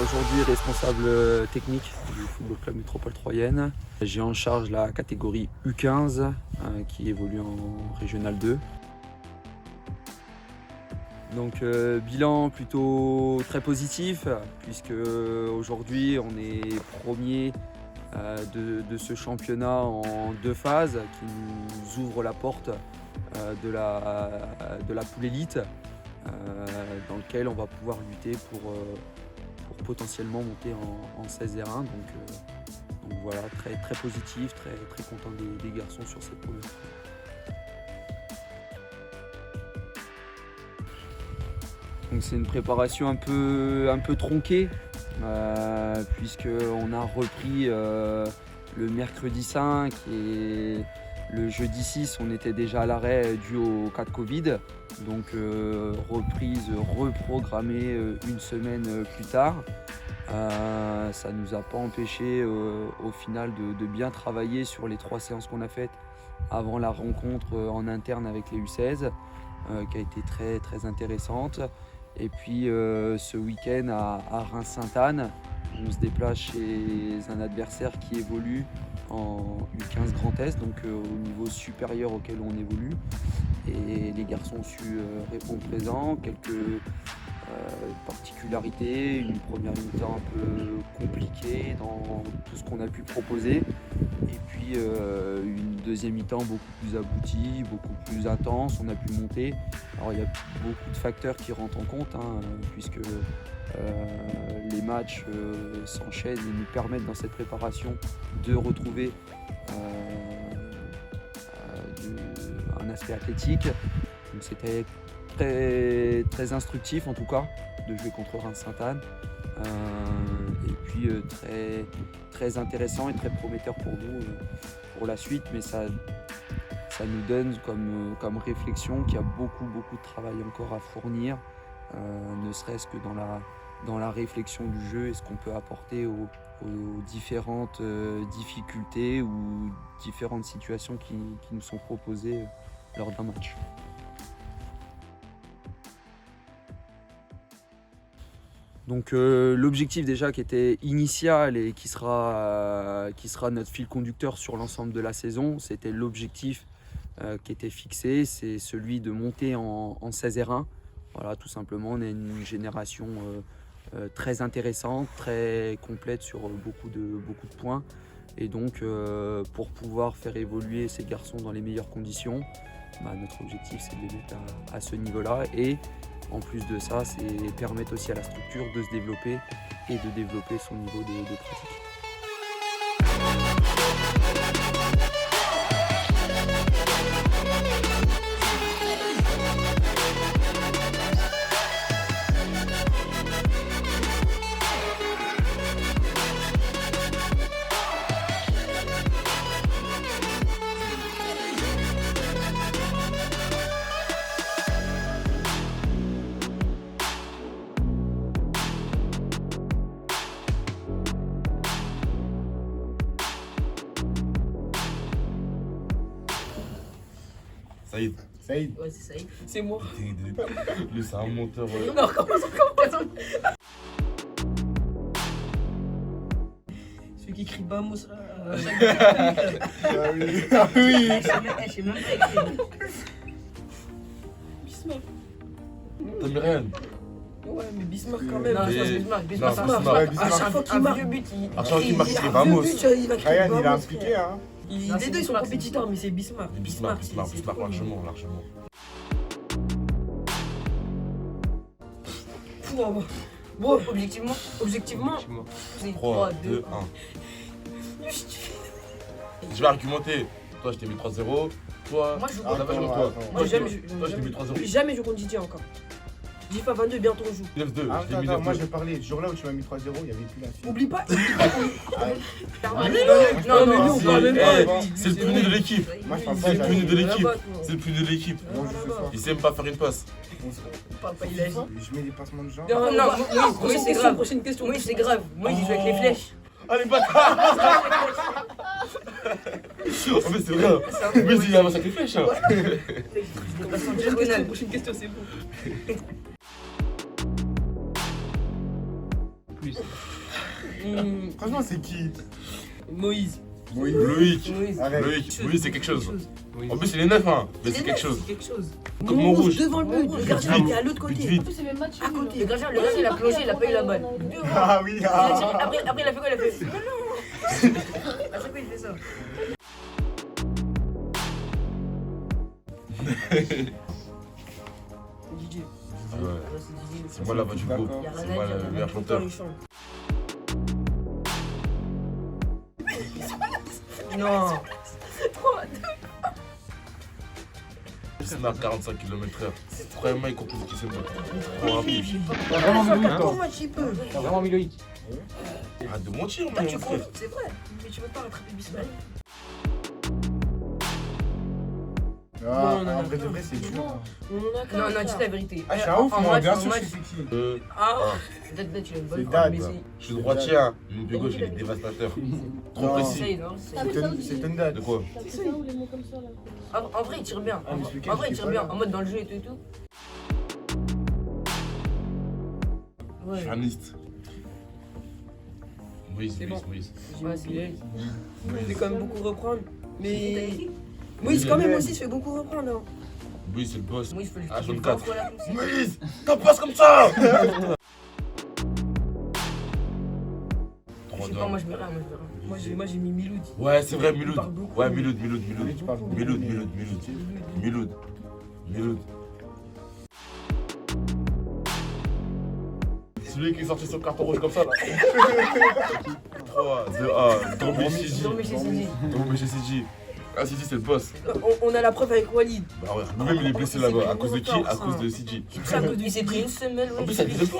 Aujourd'hui responsable technique du Football Club Métropole Troyenne. J'ai en charge la catégorie U15 qui évolue en Régional 2. Donc bilan plutôt très positif puisque aujourd'hui on est premier de ce championnat en 2 phases qui nous ouvre la porte de la poule élite dans lequel on va pouvoir lutter pour potentiellement monter en 16 R1. Donc voilà, très, très positif, très content des garçons sur cette première phase. Donc c'est une préparation un peu tronquée puisqu'on a repris le mercredi 5 et le jeudi 6 on était déjà à l'arrêt dû au cas de Covid. Donc reprise reprogrammée une semaine plus tard. Ça ne nous a pas empêché au final de bien travailler sur les 3 séances qu'on a faites avant la rencontre en interne avec les U16 qui a été très, très intéressante. Et puis ce week-end à Reims-Sainte-Anne, on se déplace chez un adversaire qui évolue en U15 Grand Est, donc au niveau supérieur auquel on évolue. Et les garçons ont su répondre présent, quelques particularités, une première mi-temps un peu compliquée dans tout ce qu'on a pu proposer, et puis une deuxième mi-temps beaucoup plus aboutie, beaucoup plus intense, on a pu monter. Alors il y a beaucoup de facteurs qui rentrent en compte, puisque les matchs s'enchaînent et nous permettent dans cette préparation de retrouver un aspect athlétique. Donc c'était très, très instructif en tout cas de jouer contre Reims-Sainte-Anne et puis très, très intéressant et très prometteur pour nous pour la suite, mais ça nous donne comme réflexion qu'il y a beaucoup de travail encore à fournir, ne serait-ce que dans la réflexion du jeu et ce qu'on peut apporter aux différentes difficultés ou différentes situations qui nous sont proposées lors d'un match. Donc l'objectif déjà qui était initial et qui sera notre fil conducteur sur l'ensemble de la saison, c'était l'objectif qui était fixé, c'est celui de monter en 16 R1. Voilà, tout simplement, on a une génération très intéressante, très complète sur beaucoup de points. Et donc pour pouvoir faire évoluer ces garçons dans les meilleures conditions, notre objectif c'est de les mettre à ce niveau-là. Et en plus de ça, c'est permettre aussi à la structure de se développer et de développer son niveau de pratique. Saïd. Saïd. Ouais, c'est Saïd. C'est moi. Lui, c'est un monteur. Non, commence. écrit Bamos là. Ah oui. Ah oui. Je sais même pas écrire. Bismarck. T'as mis rien. Ouais, mais Bismarck quand même. Non, Mais- c'est Bismarck. Bismarck. À chaque fois qu'il marque, À chaque fois qu'il marque, il il écrit marque Vamos. deux buts, il va écrire Ryan, il a Bamos, impliqué, frère. hein. Les deux ils sont compétiteurs, mais c'est Bismarck. Bismarck, c'est Bismarck, trop largement. Bon, bon, objectivement, c'est 3, 3, 2, 2, 1. Je vais argumenter. Toi, je t'ai mis 3-0. Toi, Moi, je Ah, compte. t'as mis Attends, toi. attends. Toi, je t'ai jamais- toi, je t'ai mis 3-0. Jamais je compte Didier encore. FIFA 22, bientôt on joue. 9-2. Ah, Je t'ai mis attends, moi je 9-2. parlais. Ce jour-là où tu m'as mis 3-0, il n'y avait plus la suite. Oublie pas. Ah, Non, mais nous, on Si, parle même eh, pas. c'est le puni de l'équipe. Moi, je parle C'est pas, le j'avais- puni de l'équipe. Là-bas, C'est le puni de l'équipe. On joue ce soir. Il sait même pas faire une passe. Papa, il a dit. Je mets des passements de jambes. Non, Moïse, c'est grave. Prochaine question. Moïse, c'est grave. Moïse, il joue avec les flèches. Allez, bâtard. En fait, c'est vrai. Mais il avance avec les flèches. Hein. Prochaine question, c'est bon. Franchement, c'est qui? Moïse. Oui. Loïc. Arrête. Loïc, c'est quelque chose. En plus, il est neuf, hein. Mais c'est quelque chose. C'est quelque chose. Comme mon rouge. Devant le but, le gardien Vite, était à l'autre vite, côté. vite. En plus, c'est même match. À côté. Le gardien, il a plongé, il a pas eu la balle. Ah oui, Il a tiré, ah. après, il a fait quoi? Il a fait. Mais non. À chaque fois, il fait ça. DJ. Ouais. C'est moi la voix du groupe. Il y a rien C'est à moi dire, le il y a meilleur tout le chanteur. temps, il chante. Non. Il snap 45 km/h. Vraiment, il comprend ce qu'il sait. Trop rapide. T'as vraiment mis le temps. Comment tu peux? T'as vraiment mis Loïc. Arrête de mentir, Toi, mon tu frère. crois, c'est vrai. Mais tu peux pas rattraper Bismarck. Ah, Non, non, en non. vrai de vrai, c'est dur. Non, non, dis la vérité. Ah, je suis un ouf, En moi, match, bien en sûr, match. je sais qui. Ah, Peut-être tu as une C'est bonne Dad. mais je suis droitier, hein. Mon pied gauche, il est dévastateur. Trop Non. précis. c'est. Non, C'est Tendad. De quoi? T'as fait ça ou les mots comme ça là? En vrai, il tire bien. Ah, mais ce week-end, En vrai, il j'étais tire pas bien. là. En mode dans le jeu et tout et tout. Je suis un liste. Moïse, C'est Moïse, bon. Moïse. Ouais, c'est vrai. Je vais quand même beaucoup reprendre. T'as Mais. écrit Moïse, quand même aussi, je fais beaucoup reprendre. Hein. Moïse, c'est le boss. Moïse, faut le Ah, faire jaune 20 quatre. fois la pousse. Moïse, t'en passes comme ça. Je sais pas, 3-2. moi je mets rien. Moi j'ai mis Miloud. Ouais, c'est vrai, Miloud. Il parle beaucoup. Ouais, Miloud. Mais tu parles beaucoup. Miloud. Celui qui est sorti sur le carton rouge comme ça là. 3, 2, 1. Tombé chez Sidi. Non, mais j'ai Sidi. Tombé chez Sidi. Ah, Sidi, c'est le boss. On a la preuve avec Walid. Bah ouais, lui-même il est blessé là-bas. À cause de qui? À cause de Sidi. Il s'est pris une semaine. En plus, ça disait pas.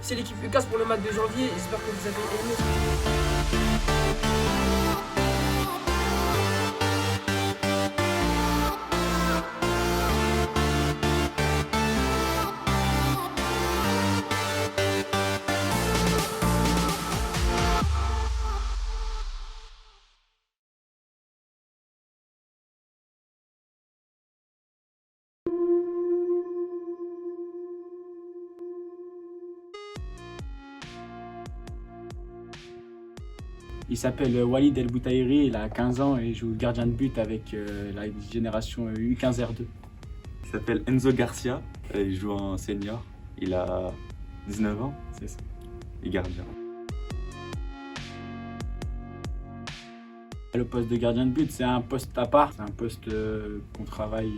C'est l'équipe Lucas pour le match de janvier. J'espère que vous avez aimé. Il s'appelle Walid El Boutaïri, il a 15 ans et il joue gardien de but avec la génération U15 R2. Il s'appelle Enzo Garcia, il joue en senior, il a 19 ans, C'est ça. il est gardien. Le poste de gardien de but, c'est un poste à part, c'est un poste qu'on travaille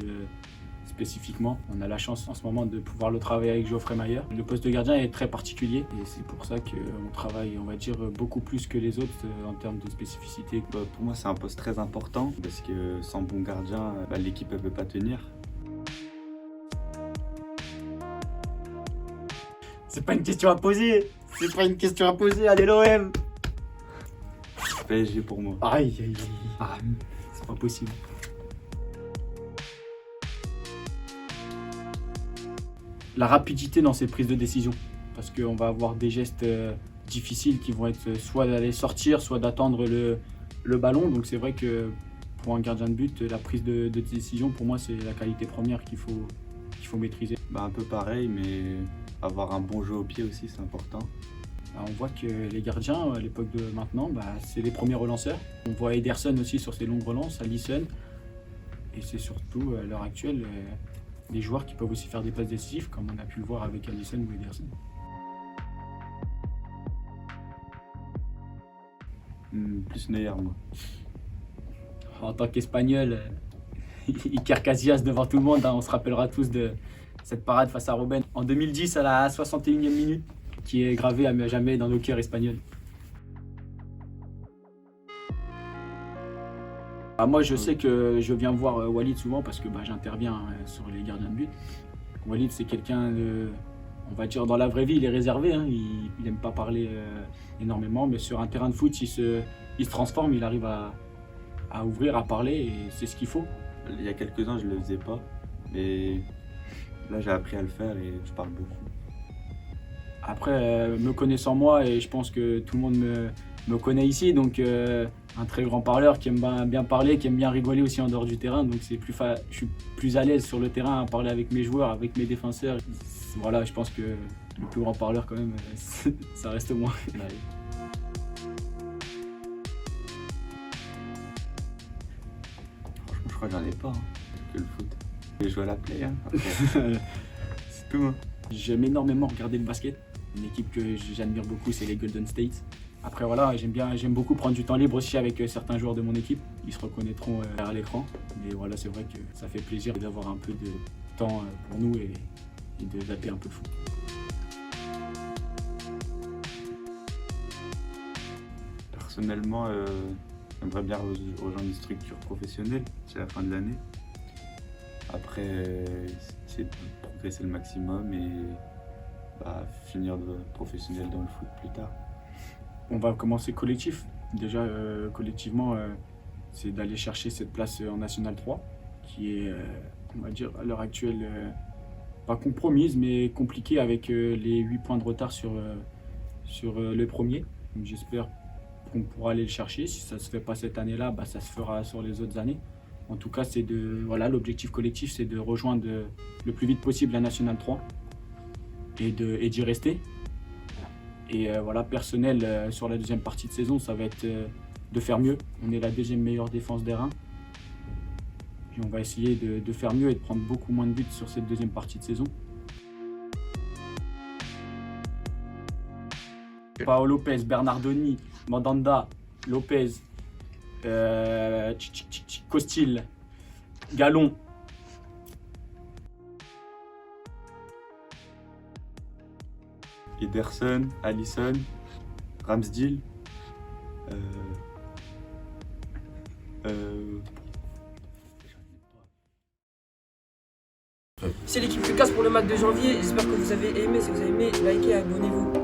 spécifiquement. On a la chance en ce moment de pouvoir le travailler avec Geoffrey Mayer. Le poste de gardien est très particulier et c'est pour ça qu'on travaille, on va dire, beaucoup plus que les autres en termes de spécificité. Bah, pour moi, c'est un poste très important parce que sans bon gardien, l'équipe ne peut pas tenir. C'est pas une question à poser. C'est pas une question à poser. Allez l'OM. PSG pour moi. Aïe, aïe, aïe. Ah, c'est pas possible. La rapidité dans ses prises de décision. Parce qu'on va avoir des gestes difficiles qui vont être soit d'aller sortir, soit d'attendre le ballon. Donc c'est vrai que pour un gardien de but, la prise de décision, pour moi, c'est la qualité première qu'il faut maîtriser. Bah, un peu pareil, mais avoir un bon jeu au pied aussi, c'est important. On voit que les gardiens, à l'époque de maintenant, c'est les premiers relanceurs. On voit Ederson aussi sur ses longues relances, Alisson. Et c'est surtout, à l'heure actuelle, des joueurs qui peuvent aussi faire des passes décisives, comme on a pu le voir avec Alisson ou Ederson. Plus Neuer, moi. En tant qu'Espagnol, Iker Casillas devant tout le monde, on se rappellera tous de cette parade face à Robben en 2010 à la 61e minute, qui est gravée à jamais dans nos cœurs espagnols. Moi, je sais que je viens voir Walid souvent parce que j'interviens sur les gardiens de but. Walid, c'est quelqu'un de, on va dire, dans la vraie vie, il est réservé. Il n'aime pas parler énormément, mais sur un terrain de foot, il se transforme, il arrive à ouvrir, à parler, et c'est ce qu'il faut. Il y a quelques ans, je ne le faisais pas, mais là, j'ai appris à le faire et je parle beaucoup. Après, me connaissant moi, et je pense que tout le monde me connaît ici, donc un très grand parleur qui aime bien parler, qui aime bien rigoler aussi en dehors du terrain, donc je suis plus à l'aise sur le terrain à parler avec mes joueurs, avec mes défenseurs. Voilà, je pense que le plus grand parleur quand même, ça reste moi. Franchement, je crois que j'en ai pas, que le foot. Je joue à la play, c'est tout. J'aime énormément regarder le basket. Une équipe que j'admire beaucoup, c'est les Golden State. Après voilà, j'aime beaucoup prendre du temps libre aussi avec certains joueurs de mon équipe. Ils se reconnaîtront à l'écran. Mais voilà, c'est vrai que ça fait plaisir d'avoir un peu de temps pour nous et de zapper un peu le foot. Personnellement, j'aimerais bien rejoindre une structure professionnelle, c'est la fin de l'année. Après, c'est de progresser le maximum et finir professionnel dans le foot plus tard. On va commencer collectif. Déjà, collectivement, c'est d'aller chercher cette place en National 3, qui est, on va dire, à l'heure actuelle, pas compromise, mais compliquée avec les 8 points de retard sur le premier. Donc, j'espère qu'on pourra aller le chercher. Si ça ne se fait pas cette année-là, ça se fera sur les autres années. En tout cas, l'objectif collectif, c'est de rejoindre le plus vite possible la National 3 et d'y rester. Et personnel, sur la deuxième partie de saison, ça va être de faire mieux. On est la deuxième meilleure défense des Reins. Puis on va essayer de faire mieux et de prendre beaucoup moins de buts sur cette deuxième partie de saison. Paolo Lopez, Bernardoni, Mandanda, Lopez, Costil, Galon. Ederson, Alisson, Ramsdale. C'est l'équipe Lucas pour le match de janvier. J'espère que vous avez aimé. Si vous avez aimé, likez et abonnez-vous.